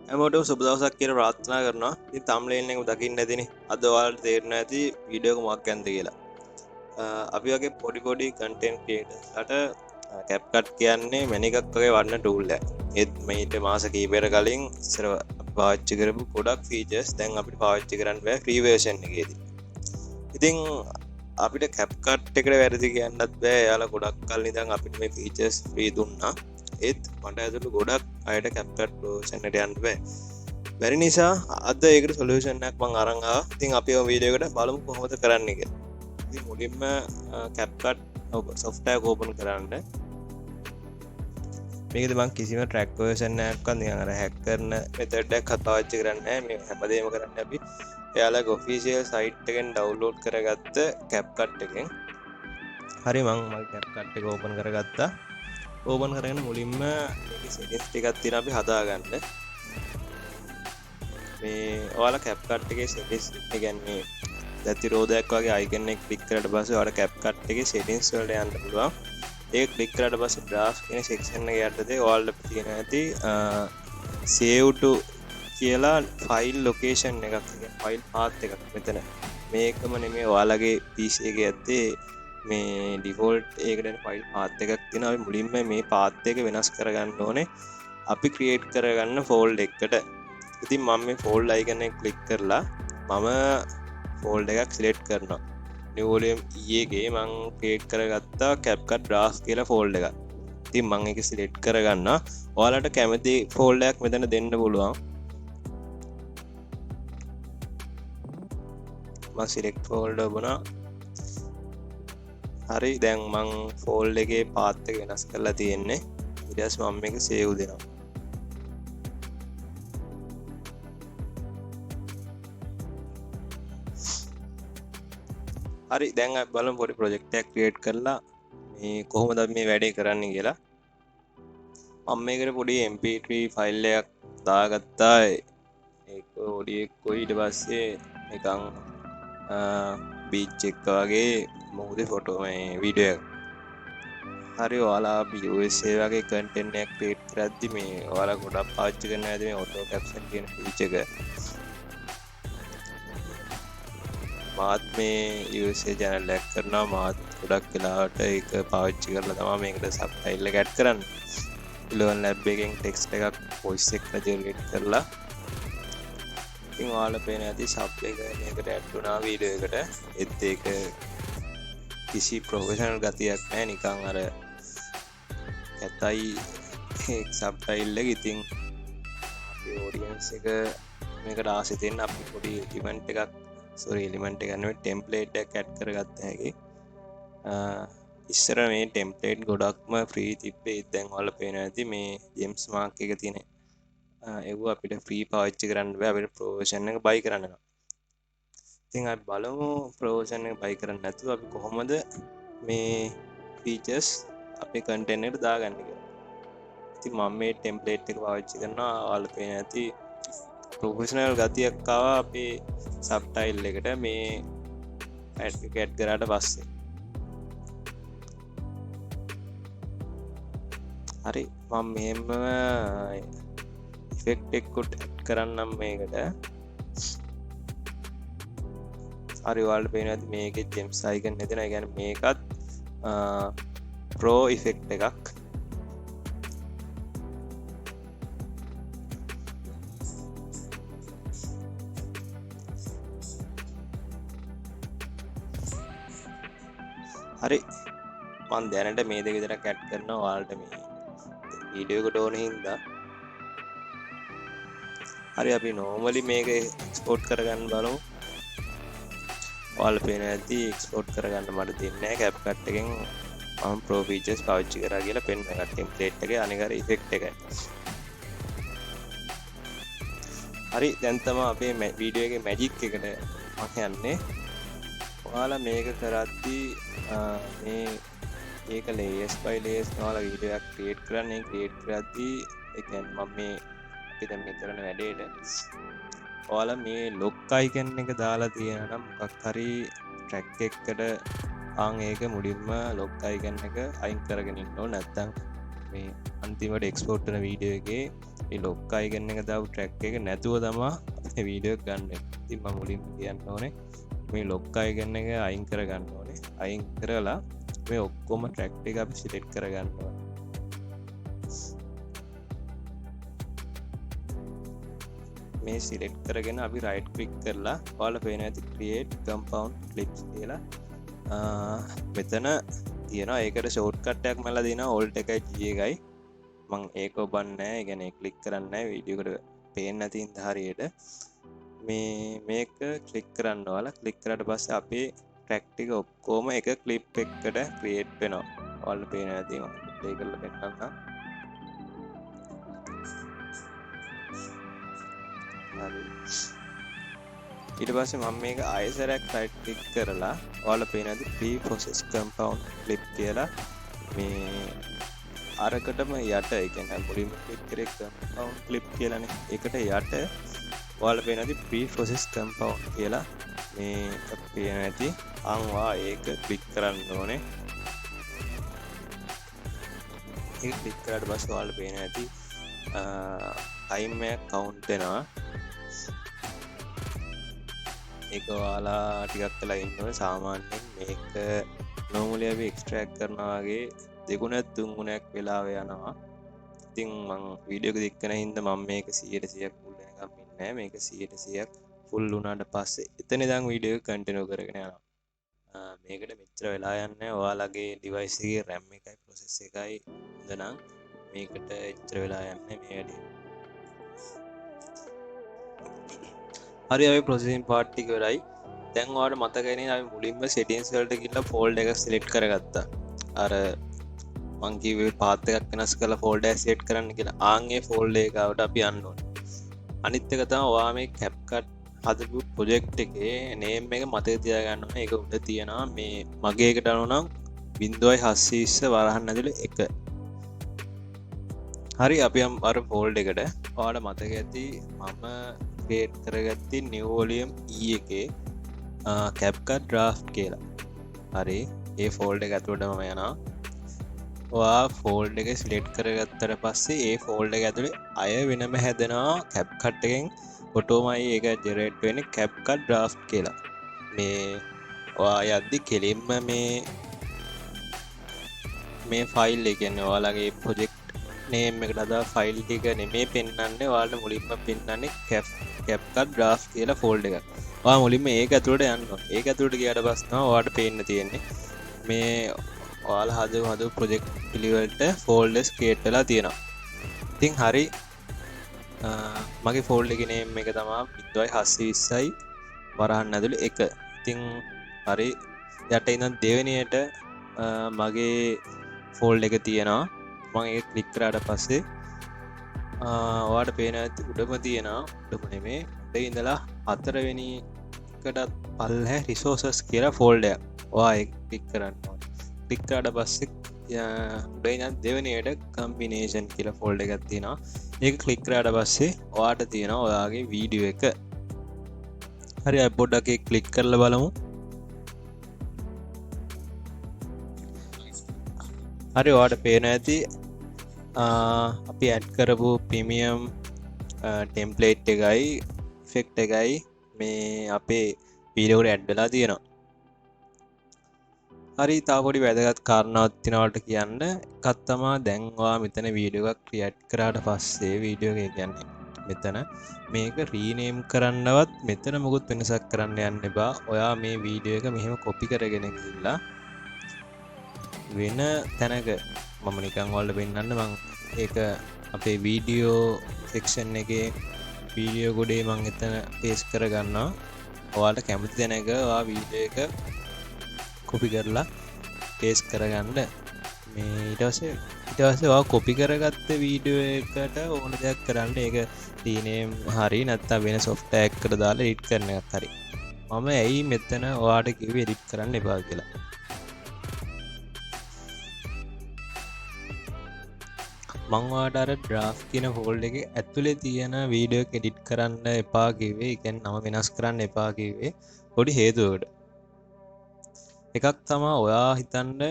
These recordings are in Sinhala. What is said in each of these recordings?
හැමෝටම සුබ දවසක් කියලා ප්‍රාර්ථනා කරනවා. ඉතින් thumbnail එක දකින්න ඇතිනේ. අද ඔයාලට තේරෙනවා ඇති වීඩියෝ එක මොකක් ගැනද කියලා. අපි වගේ පොඩි content creatorsලාට CapCut කියන්නේ මැනිකක් වගේ වඩන tool එකක්. ඒත් මේිට මාස කීපයකට කලින් ඉස්සර පාවිච්චි කරපු ගොඩක් features දැන් අපිට පාවිච්චි කරන්න බෑ free version එකේදී. ඉතින් අපිට CapCut එකට වැරදි කියන්නත් බෑ. එයාලා ගොඩක් කල් ඉඳන් අපිට මේ features free දුන්නා. ඒත් මට ඇතුළු ගොඩක් අයට CapCut version එකට යන්න බෑ. බැරි නිසා අද ඒකට සොලියුෂන් එකක් මම අරන් ආවා. ඉතින් අපි ඔය වීඩියෝ එකට බලමු කොහොමද කරන්න කියලා. ඉතින් මුලින්ම CapCut software එක open කරන්න. මේකද මම කිසිම track version එකක්වත් නිකන් අර hack කරන method එකක් පාවිච්චි කරන්නේ නැහැ. මේ හැමදේම කරන්නේ අපි එයාලගේ official site එකෙන් download කරගත්ත CapCut එකෙන්. හරි මම CapCut එක open කරගත්තා. open කරගෙන මුලින්ම මේකේ settings ටිකක් තියෙනවා අපි හදාගන්න. මේ ඔයාලා CapCut එකේ settings එක කියන්නේ ප්‍රතිරෝධයක් වගේ icon එක click කරලා පස්සේ ඔයාලා CapCut එකේ settings වලට යන්න පුළුවන්. ඒක click කරලා පස්සේ draft කියන section එක යටතේ ඔයාලට තියෙන ඇති save to කියලා file location එකක් කියන්නේ file path එකක් මෙතන. මේකම නෙමෙයි ඔයාලගේ PC එකේ ඇත්තේ මේ default ඒකට එන file path එකක් තියෙනවා. අපි මුලින්ම මේ path එක වෙනස් කරගන්න ඕනේ. අපි create කරගන්න folder එකකට. ඉතින් මම මේ folder icon එක click කරලා මම folder එකක් select කරනවා. new volume E එකේ මම create කරගත්තා CapCut draft කියලා folder එකක්. ඉතින් මම ඒක select කරගන්නවා. ඔයාලට කැමති folder එකක් මෙතන දෙන්න පුළුවන්. මම select folder වුණා. හරි දැන් මම folder එකේ path එක වෙනස් කරලා තියෙන්නේ. ඊට පස්සේ මම මේක save දෙනවා. හරි දැන් අපි බලමු පොඩි ප්‍රොජෙක්ට් එකක් ක්‍රියේට් කරලා මේ කොහොමද අපි මේ වැඩේ කරන්නේ කියලා. මම මේකට පොඩි mp3 ෆයිල් එකක් දාගත්තා. ඒක ඔඩියෝ එකක් ඊට පස්සේ නිකන් බීච් එක වගේ මොහොතේ ෆොටෝ මේ වීඩියෝ එක. හරි ඔයාලා USA වගේ කන්ටෙන්ට් එකක් ක්‍රියේට් කරද්දි මේ ඔයාලා ගොඩක් පාවිච්චි කරන්න ඇති මේ ඔටෝ කැප්ෂන් කියන ෆීචර් එක. මාත් මේ USA channel එකක් කරනවා. මාත් ගොඩක් වෙලාවට ඒක පාවිච්චි කරලා තමයි මේකට subtitle එක add කරන්නේ. Eleven Lab එකෙන් text එකක් voice එකකට generate කරලා ඉතින් ඔයාලා පේන ඇති sub එක මේකට add වුණා වීඩියෝ එකට. ඒත් ඒක කිසි professional ගතියක් නැහැ. නිකන් අර ඇතයි subtitle එක. ඉතින් අපේ audience එක මේකට ආසෙ දෙන්න අපි පොඩි element එකක් එලිමන්ට් එක නෙවෙයි ටෙම්ප්ලේට් එකක් ඇඩ් කරගත්ත හැකි. ඉස්සර මේ ටෙම්ප්ලේට් ගොඩක්ම ෆ්‍රී තිබ්බේ. දැන් ඔයාලා පේනවා ඇති මේ ජේම්ස් මාක් එක තියෙන ඒව අපිට ෆ්‍රී පාවිච්චි කරන්න බෑ. අපිට ප්‍රෝ version එක buy කරන්න වෙනවා. ඉතින් අපි බලමු ප්‍රෝ version එක buy කරන්න නැතුව අපි කොහොමද මේ features අපේ content එකට දාගන්නේ කියලා. ඉතින් මම මේ ටෙම්ප්ලේට් එක පාවිච්චි කරනවා. ඔයාලා පේනවා ඇති ප්‍රොෆෙෂනල් ගතියක් ආවා අපේ සබ්ටයිල් එකට මේ ඇඩ් කරාට පස්සේ. හරි මම මෙහෙම ඉෆෙක්ට් එකකුත් ඇඩ් කරන්නම් මේකට. හරි ඔයාලට පේනවා ඇති මේකේ ජෙම්ස් අයිකන් නැතින. ඒ කියන්නේ මේකත් ප්‍රෝ ඉෆෙක්ට් එකක්. හරි මම දැනට මේ දෙක විතරක් ඇඩ් කරනවා. ඔයාලට මේ වීඩියෝ එකට ඕන හින්දා. හරි අපි normally මේක export කරගන්න බලමු. ඔයාලා පේන ඇති export කරගන්න මට දෙන්නේ නැහැ. CapCut එකෙන් මම pro features පාවිච්චි කරා කියලා පෙන්න එක template එකේ අනික අර effect එකයි. හරි දැන් තමයි අපේ වීඩියෝ එකේ magic එකට මම යන්නේ. ඔයාලා මේක කරද්දී මේ ඒක layers by layers ඔයාලා වීඩියෝ එකක් create කරන්නේ. create කරද්දී ඒ කියන්නේ මම මේ අපි දැන් මේ කරන වැඩේට ඔයාලා මේ lock icon එක දාලා තියෙනවා නම් මොකක් හරි track එකකට ඒක මුලින්ම lock icon එක අයින් කරගෙන ඉන්න ඕන. නැත්නම් මේ අන්තිමට එක්ස්පෝර්ට් කරන වීඩියෝ එකේ මේ ලොක් අයිකන් එක දාපු ට්‍රැක් එක නැතුව තමයි මේ වීඩියෝ එක ගන්න. ඉතින් මම මුලින්ම කියන්න ඕනේ මේ ලොක් අයිකන් එක අයින් කරගන්න ඕනේ. අයින් කරලා මේ ඔක්කොම ට්‍රැක් ටික අපි සිලෙක්ට් කරගන්න ඕනේ. මේ සිලෙක්ට් කරගෙන අපි රයිට් ක්ලික් කරලා ඔයාලා පේන ඇති create compound clips කියලා මෙතන තියෙනවා. ඒකට ෂෝට්කට් එකක් මල්ලා දෙනවා alt එකයි G එකයි. මම ඒක ඔබන්නේ නැහැ. ඒ කියන්නේ ක්ලික් කරන්නේ නැහැ වීඩියෝ එකට පේන්නේ නැති ඉඳ හරියට. මේක ක්ලික් කරන්න ඔයාලා. ක්ලික් කරාට පස්සේ අපේ ට්‍රැක් ටික ඔක්කොම එක ක්ලිප් එකකට ක්‍රියේට් වෙනවා. ඔයාලා පේන ඇති මම ප්ලේ කරලා පෙන්නන්නම්. ඊට පස්සේ මම මේක ආයෙසරක් රයිට් ක්ලික් කරලා ඔයාලා පේන ඇති pre-process compound clip කියලා මේ අරකටම යට ඒ කියන්නේ මුලින්ම ක්ලික් කරේ compound clip කියලානේ. ඒකට යට ඔයාලා පේන ඇති pre-process compound කියලා මේ පේන ඇති අන්වා ඒක ක්ලික් කරන්න ඕනේ. ඒක ක්ලික් කරාට පස්සේ ඔයාලා පේන ඇති time එක count වෙනවා. ඒක ඔයාලා ටිකක් වෙලා ඉන්න ඕනේ. සාමාන්‍යයෙන් මේක normally අපි extract කරනවා වගේ දෙගුණයක් තුන්ගුණයක් වෙලාව යනවා. ඉතින් මම වීඩියෝ එක දික් කරන හින්දා මම මේක 100%ක් full වෙනකම් ඉන්නේ නැහැ. මේක 100%ක් full වුණාට පස්සේ එතන ඉඳන් වීඩියෝ එක continue කරගෙන යනවා. මේකට මෙච්චර වෙලා යන්නේ ඔයාලගේ device එකේ RAM එකයි process එකයි හොඳ නම් මේකට එච්චර වෙලා යන්නේ මේ වැඩේ. හරි අපි processing part ටික ඉවරයි. දැන් ඔයාලට මතකයි අපි මුලින්ම settings වලට ගිහලා folder එක select කරගත්තා. අර මං කිව්වේ path එකක් වෙනස් කරලා folder එක select කරන්න කියලා. ආන්ගේ folder එක ආවට අපි යන්න ඕනේ. අනිත් එක තමයි ඔයා මේ CapCut හදපු project එකේ name එක මතක තියාගන්න ඕනේ. ඒක උඩ තියෙනවා මේ මගේ එකට අනුව නම් 0.720 වරහන් ඇතුලේ 1. හරි අපි අර folder එකට ඔයාලට මතක ඇති මම create කරගත්තේ new volume E එකේ CapCut draft කියලා. හරි ඒ folder එක ඇතුළට මම යනවා. ඔයා folder එක select කරගත්තට පස්සේ ඒ folder එක ඇතුලේ අය වෙනම හැදෙනවා CapCut එකෙන් ඔටෝමයි ඒක generate වෙන්නේ CapCut draft කියලා. මේ ඔයා යද්දි කෙලින්ම මේ file එක කියන්නේ ඔයාලගේ project name එකට අදාළ file ටික නෙමෙයි පෙන්වන්නේ. ඔයාලට මුලින්ම පෙන්වන්නේ CapCut draft කියලා folder එකක්. ඔයා මුලින්ම ඒක ඇතුළට යන්න ඕනේ. ඒක ඇතුළට ගියාට පස්සේ තමයි ඔයාලට පේන්න තියෙන්නේ මේ ඔයාලා හදපු project පිළිවෙලට folders create වෙලා තියෙනවා. ඉතින් හරි මගේ folder එකේ name එක තමයි 0.720යි වරහන් ඇතුළේ 1. ඉතින් හරි යට ඉඳන් දෙවෙනියට මගේ folder එක තියෙනවා. මම ඒක ක්ලික් කරාට පස්සේ ඔයාලට පේන ඇති උඩම තියෙනවා උඩම නෙමේ උඩ ඉඳලා හතරවෙනි එකටත් පල්ලෙහා resources කියලා folder එකක්. ඔයා ඒක ක්ලික් කරන්න ඕනේ. ක්ලික් කරාට පස්සේ උඩ ඉඳන් දෙවෙනියට combination කියලා folder එකක් තියෙනවා. ඒක ක්ලික් කරාට පස්සේ ඔයාට තියෙනවා ඔයාගේ වීඩියෝ එක. හරි අපි පොඩ්ඩක් ඒක ක්ලික් කරලා බලමු. හරි ඔයාට පේන ඇති අපි ඇඩ් කරපු ප්‍රීමියම් ටෙම්ප්ලේට් එකයි ඉෆෙක්ට් එකයි මේ අපේ වීඩියෝ එකට ඇඩ් වෙලා තියෙනවා. හරි තව පොඩි වැදගත් කාරණාවක් තියෙනවාට කියන්න. එකක් තමයි දැන් ඔයා මෙතන වීඩියෝ එකක් ක්‍රියේට් කරාට පස්සේ වීඩියෝ එක කියන්නේ මෙතන මේක රීනේම් කරන්නවත් මෙතන මොකුත් වෙනසක් කරන්න යන්න එපා. ඔයා මේ වීඩියෝ එක මෙහෙම කොපි කරගෙන ගිහිල්ලා වෙන තැනක මම නිකන් ඔයාලට පෙන්නන්න මම ඒක අපේ වීඩියෝ සෙක්ෂන් එකේ වීඩියෝ ගොඩේ මම එතන පේස්ට් කරගන්නවා. ඔයාලට කැමති තැනක ඔයා වීඩියෝ එක කොපි කරලා පේස්ට් කරගන්න. මේ ඊට පස්සේ ඔයා කොපි කරගත්ත වීඩියෝ එකට ඕන දෙයක් කරන්න. ඒක රීනේම් හරි නැත්නම් වෙන software එකකට දාලා එඩිට් කරන එකක් හරි. මම ඇයි මෙතන ඔයාලට කිව්වේ එඩිට් කරන්න එපා කියලා. මං ඔයාලට අර draft කියන folder එකේ ඇතුලේ තියෙන වීඩියෝ එක එඩිට් කරන්න එපා කිව්වේ. ඒ කියන්නේ නම වෙනස් කරන්න එපා කිව්වේ පොඩි හේතුවකට. එකක් තමයි ඔයා හිතන්න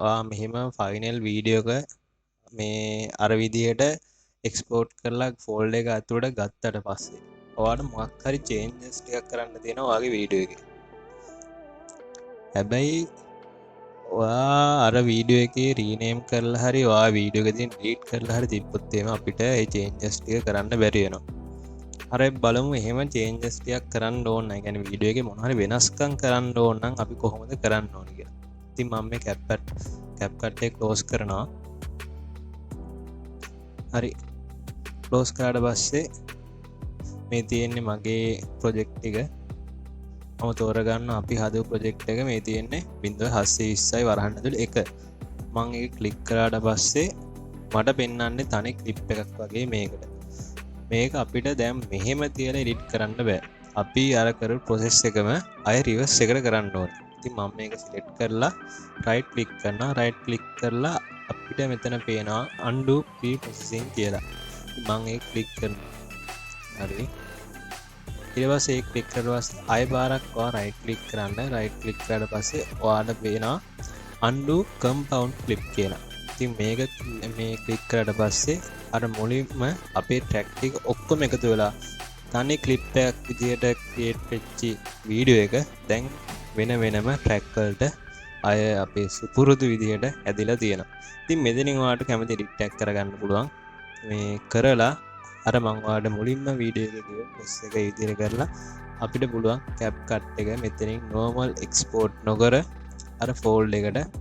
ඔයා මෙහෙම ෆයිනල් වීඩියෝ එක මේ අර විදිහට එක්ස්පෝර්ට් කරලා ෆෝල්ඩර් එක ඇතුළට ගත්තට පස්සේ ඔයාලට මොකක් හරි චේන්ජස් ටිකක් කරන්න තියෙනවා ඔයාගේ වීඩියෝ එකේ. හැබැයි ඔයා අර වීඩියෝ එකේ රීනේම් කරලා හරි ඔයා වීඩියෝ එක තියෙන ඩිලීට් කරලා හරි තිබ්බොත් එහෙම අපිට ඒ චේන්ජස් ටික කරන්න බැරි වෙනවා. හරි බලමු එහෙම චේන්ජස් ටිකක් කරන්න ඕන නැහැ. يعني වීඩියෝ එකේ මොන හරි වෙනස්කම් කරන්න ඕන නම් අපි කොහොමද කරන්න ඕනේ කියලා. ඉතින් මම මේ CapCut එක ක්ලෝස් කරනවා. හරි ක්ලෝස් කරාට පස්සේ මේ තියෙන්නේ මගේ ප්‍රොජෙක්ට් එක. මම තෝරගන්න අපි හදපු ප්‍රොජෙක්ට් එක මේ තියෙන්නේ 0720යි වරහන් ඇතුළේ 1. මම ඒක ක්ලික් කරාට පස්සේ මට පෙන්වන්නේ තනි ක්ලිප් එකක් වගේ මේකට. මේක අපිට දැන් මෙහෙම තියලා එඩිට් කරන්න බෑ. අපි අර කරපු process එකම අය රිවර්ස් එකට කරන්න ඕනේ. ඉතින් මම මේක සිලෙක්ට් කරලා right click කරනවා. right click කරලා අපිට මෙතන පේනවා undo pre-processing කියලා. ඉතින් මම ඒක ක්ලික් කරනවා. හරි. ඊට පස්සේ ඒක ක්ලික් කරලා පස්සේ ආයෙ බාරක් ඔයා right click කරන්න. right click කරාට පස්සේ ඔයාලට පේනවා undo compound clip කියලා. ඉතින් මේක මේ ක්ලික් කරාට පස්සේ අර මුලින්ම අපේ ට්‍රැක් ටික ඔක්කොම එකතු වෙලා තනි ක්ලිප් එකක් විදියට ක්‍රියේට් වෙච්ච වීඩියෝ එක දැන් වෙන වෙනම ට්‍රැක් වලට අය අපේ සුපුරුදු විදියට ඇදලා තියෙනවා. ඉතින් මෙතනින් ඔයාලට කැමති එඩිට් එකක් කරගන්න පුළුවන්. මේ කරලා අර මම ඔයාලට මුලින්ම වීඩියෝ එකේ කිව්ව ප්‍රොසෙස් එක විදියට කරලා අපිට පුළුවන් CapCut එක මෙතනින් normal export නොකර අර ෆෝල්ඩර් එකට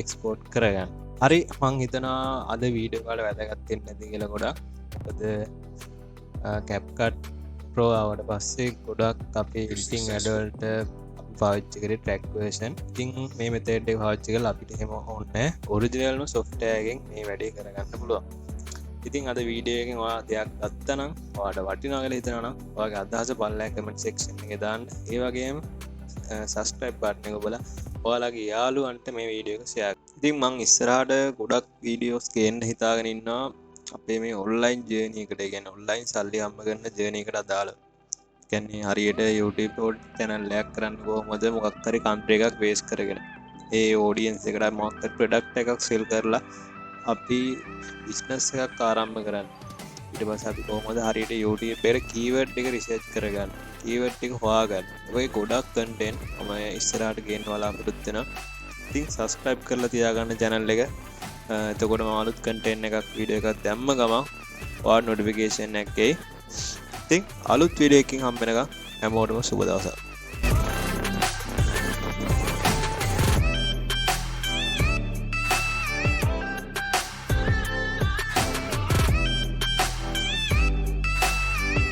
export කරගන්න. හරි මං හිතනවා අද වීඩියෝ වල වැදගත් වෙන්නේ නැති කියලා ගොඩක්. මොකද CapCut Pro ආවට පස්සේ ගොඩක් අපේ editing වැඩ වලට අපි පාවිච්චි කරේ track version. ඉතින් මේ method එක පාවිච්චි කරලා අපිට එහෙම ඕනේ නැහැ. ඔරිජිනල්ම software එකෙන් මේ වැඩේ කරගන්න පුළුවන්. ඉතින් අද වීඩියෝ එකෙන් ඔයා දෙයක් ගත්තා නම් ඔයාට වටිනවා කියලා හිතනවා නම් ඔයාගේ අදහස පල්ලෙහා comment section එකේ දාන්න. ඒ වගේම subscribe button එක ඔබලා ඔයාලගේ යාළුවන්ට මේ වීඩියෝ එක share කරන්න. ඉතින් මං ඉස්සරහට ගොඩක් වීඩියෝස් ගේන්න හිතාගෙන ඉන්නවා අපේ මේ ඔන්ලයින් ජර්නි එකට. ඒ කියන්නේ ඔන්ලයින් සල්ලි හම්බ කරන ජර්නි එකට අදාළව. ඒ කියන්නේ හරියට YouTube channel එකක් කරන්න කොහොමද මොකක් හරි කන්ට්‍රි එකක් බේස් කරගෙන ඒ audience එකට මොකක් හරි product එකක් sell කරලා අපි business එකක් ආරම්භ කරන්න. ඊට පස්සේ අපි කොහොමද හරියට YouTube එකට keyword එක research කරගන්න. keyword එක හොයාගන්න. ඔය ගොඩක් content මම ඉස්සරහට ගේන්න බලාපොරොත්තු වෙනවා. ඉතින් subscribe කරලා තියාගන්න channel එක. එතකොට මම අලුත් content එකක් වීඩියෝ එකක් දැම්ම ගමන් ඔයාලට notification එකක් එයි. ඉතින් අලුත් වීඩියෝ එකකින් හම්බ වෙනකම් හැමෝටම සුබ දවසක්.